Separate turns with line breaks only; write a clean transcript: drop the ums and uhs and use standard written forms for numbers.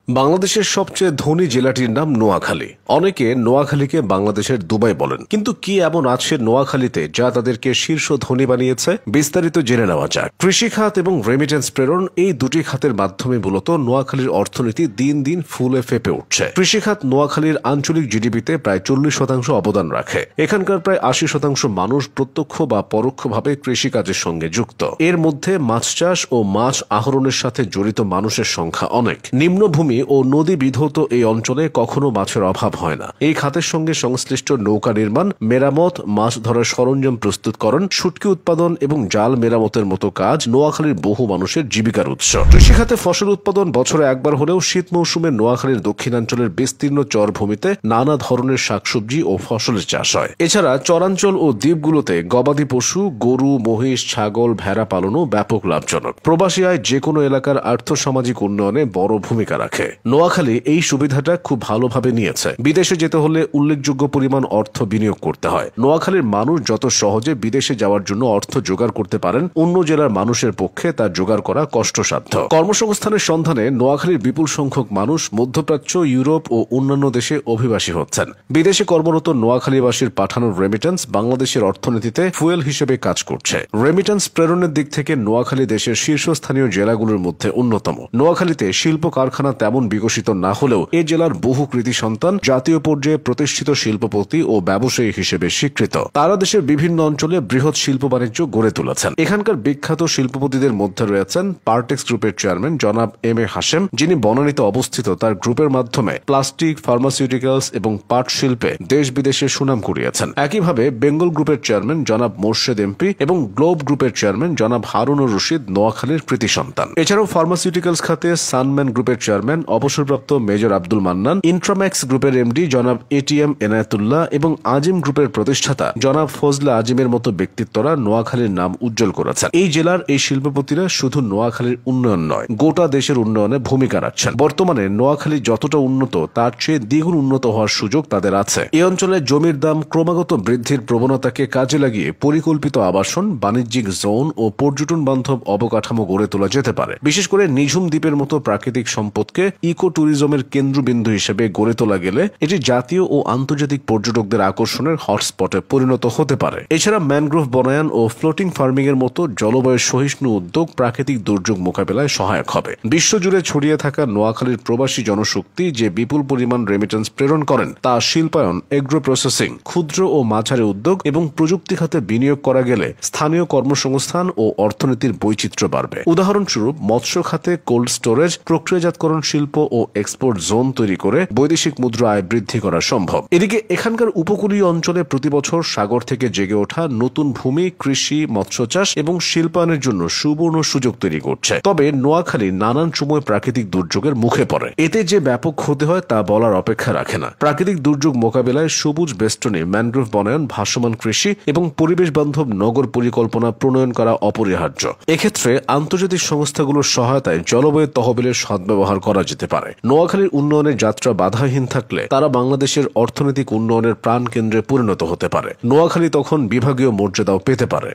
বাংলাদেশের সবচেয়ে ধনী জেলাটির নাম নোয়াখালী। অনেকে নোয়াখালীকে বাংলাদেশের দুবাই বলেন, কিন্তু কি এমন আছে নোয়াখালীতে যা তাদেরকে শীর্ষ ধনী বানিয়েছে? বিস্তারিত জেনে নেওয়া যাক। কৃষি খাত এবং রেমিটেন্স প্রেরণ, এই দুটি খাতের মাধ্যমে মূলত নোয়াখালীর অর্থনীতি দিন দিন ফুলে ফেপে উঠছে। কৃষি খাত নোয়াখালীর আঞ্চলিক জিডিপিতে প্রায় 40% অবদান রাখে। এখানকার প্রায় 80% মানুষ প্রত্যক্ষ বা পরোক্ষভাবে কৃষিকাজের সঙ্গে যুক্ত। এর মধ্যে মাছ চাষ ও মাছ আহরণের সাথে জড়িত মানুষের সংখ্যা অনেক। নিম্নভূমি ও নদী বিধৌত এই অঞ্চলে কখনো মাছের অভাব হয় না। এই খাতের সঙ্গে সংশ্লিষ্ট নৌকা নির্মাণ, মেরামত, মাছ ধরার সরঞ্জাম প্রস্তুতকরণ, শুটকি উৎপাদন এবং জাল মেরামতের মতো কাজ নোয়াখালীর বহু মানুষের জীবিকার উৎস। কৃষি খাতে ফসল উৎপাদন বছরে একবার হলেও শীত মৌসুমে নোয়াখালীর দক্ষিণাঞ্চলের বিস্তীর্ণ চরভূমিতে নানা ধরনের শাকসবজি ও ফসলের চাষ হয়। এছাড়া চরাঞ্চল ও দ্বীপগুলোতে গবাদি পশু, গরু, মহিষ, ছাগল, ভেড়া পালনও ব্যাপক লাভজনক। প্রবাসী আয় যে কোনো এলাকার আর্থসামাজিক উন্নয়নে বড় ভূমিকা রাখে। নোয়াখালী এই সুবিধাটা খুব ভালোভাবে নিয়েছে। বিদেশে যেতে হলে উল্লেখযোগ্য পরিমাণ অর্থ বিনিয়োগ করতে হয়। নোয়াখালীর মানুষ যত সহজে বিদেশে যাওয়ার জন্য অর্থ জোগাড় করতে পারেন, অন্য জেলার মানুষের পক্ষে তা জোগাড় করা কষ্টসাধ্য। কর্মসংস্থানের সন্ধানে নোয়াখালীর বিপুল সংখ্যক মানুষ মধ্যপ্রাচ্য, ইউরোপ ও অন্যান্য দেশে অভিবাসী হচ্ছেন। বিদেশে কর্মরত নোয়াখালীবাসীর পাঠানোর রেমিটেন্স বাংলাদেশের অর্থনীতিতে ফুয়েল হিসেবে কাজ করছে। রেমিটেন্স প্রেরণের দিক থেকে নোয়াখালী দেশের শীর্ষস্থানীয় জেলাগুলোর মধ্যে অন্যতম। নোয়াখালীতে শিল্প কারখানা তেমন বিকশিত না হলেও এ জেলার বহু কৃতি সন্তান জাতীয় পর্যায়ে প্রতিষ্ঠিত শিল্পপতি ও ব্যবসায়ী হিসেবে স্বীকৃত। তারা দেশের বিভিন্ন অঞ্চলে বৃহৎ শিল্প বাণিজ্য গড়ে তুলেছেন। এখানকার বিখ্যাত শিল্পপতিদের মধ্যে রয়েছেন পার্টেক্স গ্রুপের চেয়ারম্যান জনাব এম এ হাশেম, যিনি বনানীতে অবস্থিত তার গ্রুপের মাধ্যমে প্লাস্টিক, ফার্মাসিউটিক্যালস এবং পাট শিল্পে দেশ বিদেশে সুনাম কুড়িয়েছেন। একইভাবে বেঙ্গল গ্রুপের চেয়ারম্যান জনাব মোর্শেদ এমপি এবং গ্লোব গ্রুপের চেয়ারম্যান জনাব হারুনুর রশিদ নোয়াখালীর কৃতি সন্তান। এছাড়াও ফার্মাসিউটিক্যালস খাতে সানম্যান গ্রুপের চেয়ারম্যান অবসরপ্রাপ্ত মেজর আব্দুল মান্নান, ইন্ট্রাম্যাক্স গ্রুপের এমডি জনাব এটিএম এনায়েতুল্লাহ এবং আজিম গ্রুপের প্রতিষ্ঠাতা জনাব ফজলে আজিমের মতো ব্যক্তিত্বরা নোয়াখালীর নাম উজ্জ্বল করেছেন। এই জেলার এই শিল্পপতিরা শুধু নোয়াখালীর উন্নয়ন নয়, গোটা দেশের উন্নয়নে ভূমিকা রাখছেন। বর্তমানে নোয়াখালী যতটা উন্নত তার চেয়ে দ্বিগুণ উন্নত হওয়ার সুযোগ তাদের আছে। এই অঞ্চলে জমির দাম ক্রমাগত বৃদ্ধির প্রবণতাকে কাজে লাগিয়ে পরিকল্পিত আবাসন, বাণিজ্যিক জোন ও পর্যটন বান্ধব অবকাঠামো গড়ে তোলা যেতে পারে। বিশেষ করে নিঝুম দ্বীপের মতো প্রাকৃতিক সম্পদকে ইকো ট্যুরিজমের কেন্দ্রবিন্দু হিসেবে গড়ে তোলা গেলে এটি জাতীয় ও আন্তর্জাতিক পর্যটকদের আকর্ষণের হটস্পটে পরিণত হতে পারে। এছাড়া ম্যানগ্রোভ বনায়ন ও ফ্লোটিং ফার্মিং এর মতো জলবায়ু সহিষ্ণু উদ্যোগ প্রাকৃতিক দুর্যোগ মোকাবেলায় সহায়ক হবে। বিশ্বজুড়ে ছড়িয়ে থাকা নোয়াখালীর প্রবাসী জনশক্তি যে বিপুল পরিমাণ রেমিটেন্স প্রেরণ করেন, তা শিল্পায়ন, এগ্রো প্রসেসিং, ক্ষুদ্র ও মাঝারি উদ্যোগ এবং প্রযুক্তি খাতে বিনিয়োগ করা গেলে স্থানীয় কর্মসংস্থান ও অর্থনীতির বৈচিত্র্য বাড়বে। উদাহরণস্বরূপ মৎস্য খাতে কোল্ড স্টোরেজ, প্রক্রিয়াজাতকরণ শিল্প ও এক্সপোর্ট জোন তৈরি করে বৈদেশিক মুদ্রা আয় বৃদ্ধি করা সম্ভব। এদিকে এখানকার উপকূলীয় অঞ্চলে প্রতিবছর সাগর থেকে জেগে ওঠা নতুন ভূমি কৃষি, মৎস্য চাষ এবং শিল্পায়নের জন্য সুবর্ণ সুযোগ তৈরি করছে। তবে নোয়াখালী নানান সময় প্রাকৃতিক দুর্যোগের মুখে পড়ে। এতে যে ব্যাপক ক্ষতি হয় তা বলার অপেক্ষা রাখে না। প্রাকৃতিক দুর্যোগ মোকাবেলায় সবুজ বেষ্টনী, ম্যানগ্রোভ বনায়ন, ভাসমান কৃষি এবং পরিবেশ বান্ধব নগর পরিকল্পনা প্রণয়ন করা অপরিহার্য। এক্ষেত্রে আন্তর্জাতিক সংস্থাগুলোর সহায়তায় জলবায়ু তহবিলের সদ্ব্যবহার করা যেতে পারে। নোয়াখালীর উন্নয়নের যাত্রা বাধাহীন থাকলে তারা বাংলাদেশের অর্থনৈতিক উন্নয়নের প্রাণকেন্দ্রে পরিণত হতে পারে। নোয়াখালী তখন বিভাগীয় মর্যাদাও পেতে পারে।